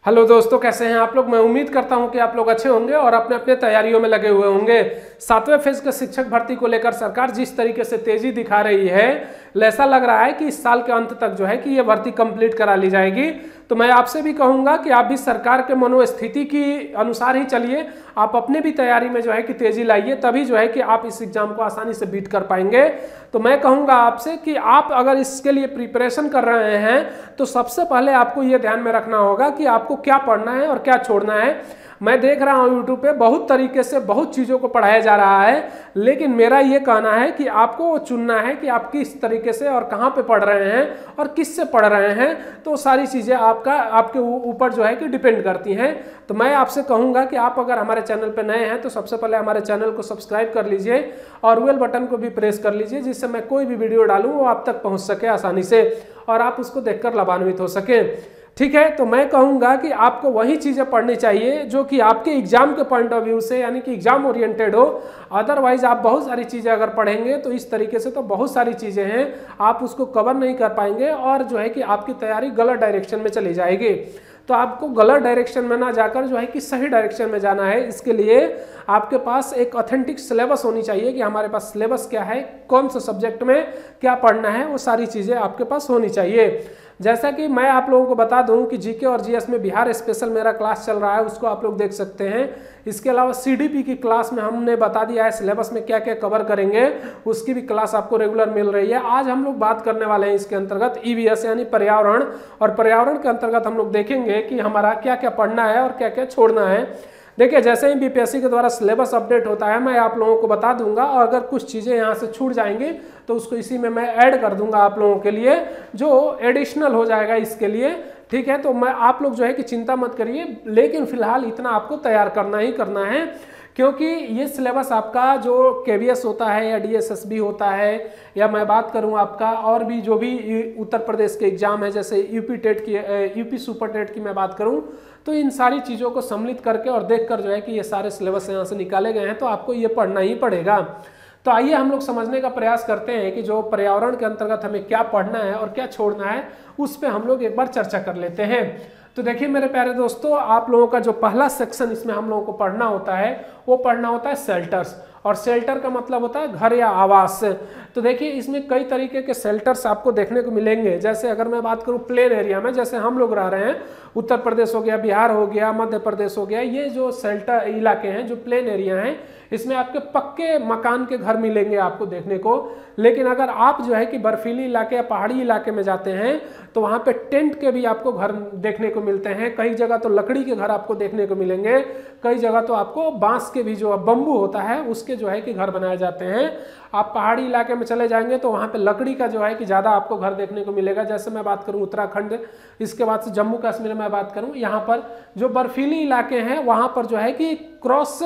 Hello दोस्तों, कैसे हैं आप लोग। मैं उम्मीद करता हूं कि आप लोग अच्छे होंगे और अपने अपने तैयारियों में लगे हुए होंगे। 7वें फेज के शिक्षक भर्ती को लेकर सरकार जिस तरीके से तेजी दिखा रही है, ऐसा लग रहा है कि इस साल के अंत तक जो है कि ये भर्ती कंप्लीट करा ली जाएगी। तो मैं आपसे भी कहूंगा कि आप भी सरकार के मनोस्थिति की अनुसार ही चलिए। आप अपने भी तैयारी में जो है कि तेजी लाइए, तभी जो है कि आप इस एग्जाम को आसानी से बीट कर पाएंगे। तो मैं कहूंगा आपसे कि आप अगर इसके लिए प्रिपरेशन कर रहे हैं तो सबसे पहले आपको ये ध्यान में रखना होगा कि आपको क्या पढ़ना है और क्या छोड़ना है। मैं देख रहा हूँ यूट्यूब पे बहुत तरीके से बहुत चीज़ों को पढ़ाया जा रहा है, लेकिन मेरा ये कहना है कि आपको चुनना है कि आप किस तरीके से और कहाँ पे पढ़ रहे हैं और किस से पढ़ रहे हैं। तो सारी चीज़ें आपके ऊपर जो है कि डिपेंड करती हैं। तो मैं आपसे कहूँगा कि आप अगर हमारे चैनल पर नए हैं तो सबसे पहले हमारे चैनल को सब्सक्राइब कर लीजिए और बेल बटन को भी प्रेस कर लीजिए, जिससे मैं कोई भी वीडियो डालूँ वो आप तक पहुँच सके आसानी से और आप उसको देखकर लाभान्वित हो सकें। ठीक है, तो मैं कहूंगा कि आपको वही चीज़ें पढ़नी चाहिए जो कि आपके एग्जाम के पॉइंट ऑफ व्यू से, यानी कि एग्जाम ओरिएंटेड हो। अदरवाइज आप बहुत सारी चीज़ें अगर पढ़ेंगे तो इस तरीके से तो बहुत सारी चीज़ें हैं, आप उसको कवर नहीं कर पाएंगे और जो है कि आपकी तैयारी गलत डायरेक्शन में चली जाएगी। तो आपको गलत डायरेक्शन में ना जाकर जो है कि सही डायरेक्शन में जाना है। इसके लिए आपके पास एक ऑथेंटिक सिलेबस होनी चाहिए कि हमारे पास सिलेबस क्या है, कौन से सब्जेक्ट में क्या पढ़ना है, वो सारी चीज़ें आपके पास होनी चाहिए। जैसा कि मैं आप लोगों को बता दूं कि जीके और जीएस में बिहार स्पेशल मेरा क्लास चल रहा है, उसको आप लोग देख सकते हैं। इसके अलावा सीडीपी की क्लास में हमने बता दिया है सिलेबस में क्या क्या कवर करेंगे, उसकी भी क्लास आपको रेगुलर मिल रही है। आज हम लोग बात करने वाले हैं इसके अंतर्गत ईवीएस यानी पर्यावरण, और पर्यावरण के अंतर्गत हम लोग देखेंगे कि हमारा क्या क्या पढ़ना है और क्या क्या छोड़ना है। देखिए, जैसे ही बीपीएससी के द्वारा सिलेबस अपडेट होता है मैं आप लोगों को बता दूंगा, और अगर कुछ चीज़ें यहाँ से छूट जाएंगी तो उसको इसी में मैं ऐड कर दूंगा आप लोगों के लिए, जो एडिशनल हो जाएगा इसके लिए। ठीक है, तो मैं आप लोग जो है कि चिंता मत करिए, लेकिन फिलहाल इतना आपको तैयार करना ही करना है, क्योंकि ये सिलेबस आपका जो केवीएस होता है या डीएसएसबी होता है, या मैं बात करूं आपका और भी जो भी उत्तर प्रदेश के एग्जाम है जैसे यूपी टेट की, यूपी सुपर टेट की मैं बात करूं, तो इन सारी चीज़ों को सम्मिलित करके और देखकर जो है कि ये सारे सिलेबस यहाँ से निकाले गए हैं, तो आपको ये पढ़ना ही पड़ेगा। तो आइए हम लोग समझने का प्रयास करते हैं कि जो पर्यावरण के अंतर्गत हमें क्या पढ़ना है और क्या छोड़ना है, उस पर हम लोग एक बार चर्चा कर लेते हैं। तो देखिए मेरे प्यारे दोस्तों, आप लोगों का जो पहला सेक्शन इसमें हम लोगों को पढ़ना होता है वो पढ़ना होता है शेल्टर्स, और शेल्टर का मतलब होता है घर या आवास। तो देखिए इसमें कई तरीके के शेल्टर्स आपको देखने को मिलेंगे। जैसे अगर मैं बात करूं प्लेन एरिया में, जैसे हम लोग रह रहे हैं, उत्तर प्रदेश हो गया, बिहार हो गया, मध्य प्रदेश हो गया, ये जो शेल्टर इलाके हैं, जो प्लेन एरिया हैं, इसमें आपके पक्के मकान के घर मिलेंगे आपको देखने को। लेकिन अगर आप जो है कि बर्फीली इलाके या पहाड़ी इलाके में जाते हैं तो वहाँ पे टेंट के भी आपको घर देखने को मिलते हैं। कई जगह तो लकड़ी के घर आपको देखने को मिलेंगे, कई जगह तो आपको बांस के भी, जो बम्बू होता है उसके जो है कि घर बनाए जाते हैं। आप पहाड़ी इलाके में चले जाएंगे तो वहाँ पे लकड़ी का जो है कि ज़्यादा आपको घर देखने को मिलेगा। जैसे मैं बात करूँ उत्तराखंड, इसके बाद से जम्मू कश्मीर में बात करूँ, यहाँ पर जो बर्फीली इलाके हैं वहाँ पर जो है कि क्रॉस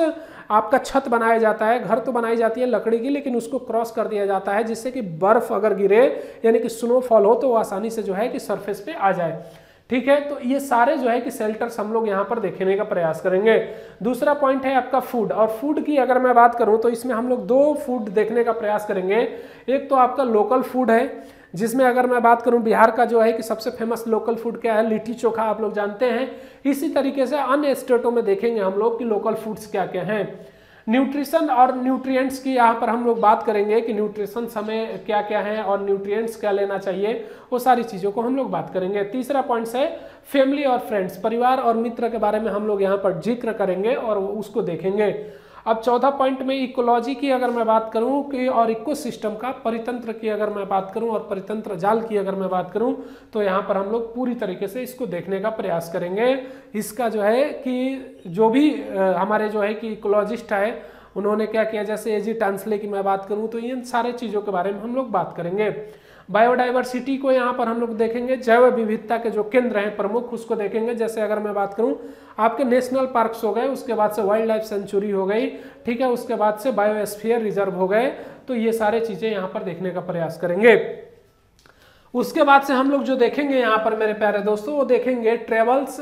आपका छत बनाया जाता है। घर तो बनाई जाती है लकड़ी की, लेकिन उसको क्रॉस कर दिया जाता है जिससे कि बर्फ अगर गिरे यानी कि स्नोफॉल हो तो वो आसानी से जो है कि सरफेस पे आ जाए। ठीक है, तो ये सारे जो है कि शेल्टर्स हम लोग यहाँ पर देखने का प्रयास करेंगे। दूसरा पॉइंट है आपका फूड, और फूड की अगर मैं बात करूँ तो इसमें हम लोग दो फूड देखने का प्रयास करेंगे। एक तो आपका लोकल फूड है, जिसमें अगर मैं बात करूं बिहार का जो है कि सबसे फेमस लोकल फूड क्या है, लिट्टी चोखा, आप लोग जानते हैं। इसी तरीके से अन्य स्टेटों में देखेंगे हम लोग कि लोकल फूड्स क्या क्या हैं। न्यूट्रिशन और न्यूट्रिएंट्स की यहाँ पर हम लोग बात करेंगे कि न्यूट्रिशन हमें क्या क्या है और न्यूट्रिएंट्स क्या लेना चाहिए, वो सारी चीज़ों को हम लोग बात करेंगे। तीसरा पॉइंट है फैमिली और फ्रेंड्स, परिवार और मित्र के बारे में हम लोग यहाँ पर जिक्र करेंगे और उसको देखेंगे। अब चौथा पॉइंट में इकोलॉजी की अगर मैं बात करूं कि, और इकोसिस्टम का, परितंत्र की अगर मैं बात करूं और परितंत्र जाल की अगर मैं बात करूं, तो यहाँ पर हम लोग पूरी तरीके से इसको देखने का प्रयास करेंगे। इसका जो है कि जो भी हमारे जो है कि इकोलॉजिस्ट है उन्होंने क्या किया, जैसे एजी टांसले की मैं बात करूं तो इन सारे चीज़ों के बारे में हम लोग बात करेंगे। बायोडाइवर्सिटी को यहाँ पर हम लोग देखेंगे, जैव विविधता के जो केंद्र हैं प्रमुख उसको देखेंगे। जैसे अगर मैं बात करूँ आपके नेशनल पार्क्स हो गए, उसके बाद से वाइल्ड लाइफ सेंचुरी हो गई, ठीक है, उसके बाद से बायोस्फीयर रिजर्व हो गए, तो ये सारे चीज़ें यहाँ पर देखने का प्रयास करेंगे। उसके बाद से हम लोग जो देखेंगे यहाँ पर मेरे प्यारे दोस्तों, वो देखेंगे ट्रेवल्स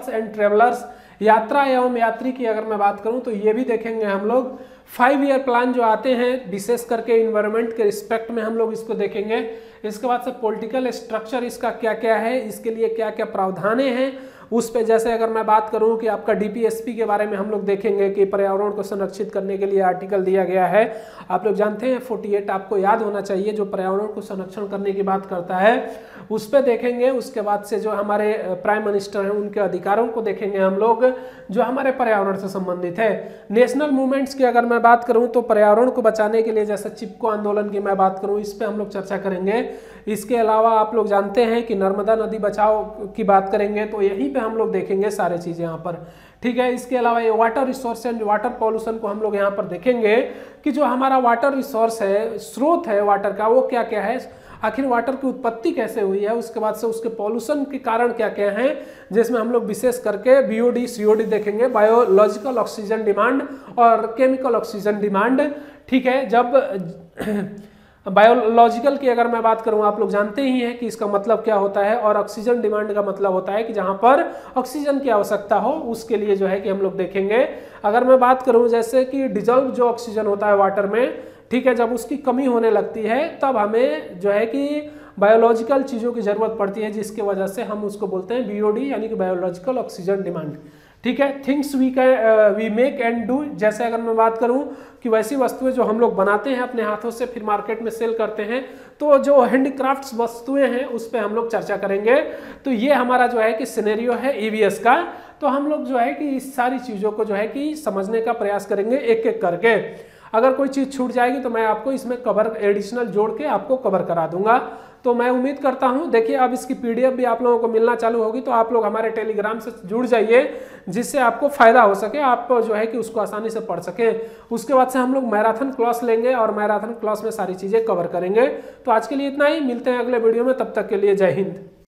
एंड ट्रेवलर्स, यात्रा एवं यात्री की अगर मैं बात करूँ तो ये भी देखेंगे हम लोग। 5 ईयर प्लान जो आते हैं विशेष करके इन्वायरमेंट के रिस्पेक्ट में हम लोग इसको देखेंगे। इसके बाद से पॉलिटिकल स्ट्रक्चर इसका क्या क्या है, इसके लिए क्या क्या प्रावधानें हैं, उस पे जैसे अगर मैं बात करूं कि आपका DPSP के बारे में हम लोग देखेंगे कि पर्यावरण को संरक्षित करने के लिए आर्टिकल दिया गया है। आप लोग जानते हैं 48 आपको याद होना चाहिए, जो पर्यावरण को संरक्षण करने की बात करता है, उस पे देखेंगे। उसके बाद से जो हमारे प्राइम मिनिस्टर हैं उनके अधिकारों को देखेंगे हम लोग, जो हमारे पर्यावरण से संबंधित है। नेशनल मूवमेंट्स की अगर मैं बात करूं तो पर्यावरण को बचाने के लिए जैसे चिपको आंदोलन की मैं बात करूं, इस पे हम लोग चर्चा करेंगे। इसके अलावा आप लोग जानते हैं कि नर्मदा नदी बचाओ की बात करेंगे, तो यहीं पे हम लोग देखेंगे सारे चीजें यहाँ पर, ठीक है। इसके अलावा ये water resource and water pollution को हम लोग यहाँ पर देखेंगे कि जो हमारा वाटर रिसोर्स है, स्रोत है वाटर का, वो क्या क्या है, आखिर वाटर की उत्पत्ति कैसे हुई है, उसके बाद से उसके पॉल्यूशन के कारण क्या क्या हैं, जिसमें हम लोग विशेष करके BOD COD देखेंगे, बायोलॉजिकल ऑक्सीजन डिमांड और केमिकल ऑक्सीजन डिमांड, ठीक है। जब बायोलॉजिकल की अगर मैं बात करूं, आप लोग जानते ही हैं कि इसका मतलब क्या होता है, और ऑक्सीजन डिमांड का मतलब होता है कि जहां पर ऑक्सीजन की आवश्यकता हो उसके लिए जो है कि हम लोग देखेंगे। अगर मैं बात करूं जैसे कि डिजॉल्व जो ऑक्सीजन होता है वाटर में, ठीक है, जब उसकी कमी होने लगती है तब हमें जो है कि बायोलॉजिकल चीज़ों की ज़रूरत पड़ती है, जिसकी वजह से हम उसको बोलते हैं BOD यानी कि बायोलॉजिकल ऑक्सीजन डिमांड, ठीक है। Things we make and do, जैसे अगर मैं बात करूं कि वैसी वस्तुएं जो हम लोग बनाते हैं अपने हाथों से फिर मार्केट में सेल करते हैं, तो जो हैंडीक्राफ्ट्स वस्तुएं हैं उस पर हम लोग चर्चा करेंगे। तो ये हमारा जो है कि सिनेरियो है EVS का। तो हम लोग जो है कि इस सारी चीज़ों को जो है कि समझने का प्रयास करेंगे एक एक करके। अगर कोई चीज़ छूट जाएगी तो मैं आपको इसमें कवर एडिशनल जोड़ के आपको कवर करा दूंगा। तो मैं उम्मीद करता हूं, देखिए अब इसकी PDF भी आप लोगों को मिलना चालू होगी, तो आप लोग हमारे टेलीग्राम से जुड़ जाइए, जिससे आपको फायदा हो सके, आप जो है कि उसको आसानी से पढ़ सकें। उसके बाद से हम लोग मैराथन क्लास लेंगे और मैराथन क्लास में सारी चीज़ें कवर करेंगे। तो आज के लिए इतना ही, मिलते हैं अगले वीडियो में, तब तक के लिए जय हिंद।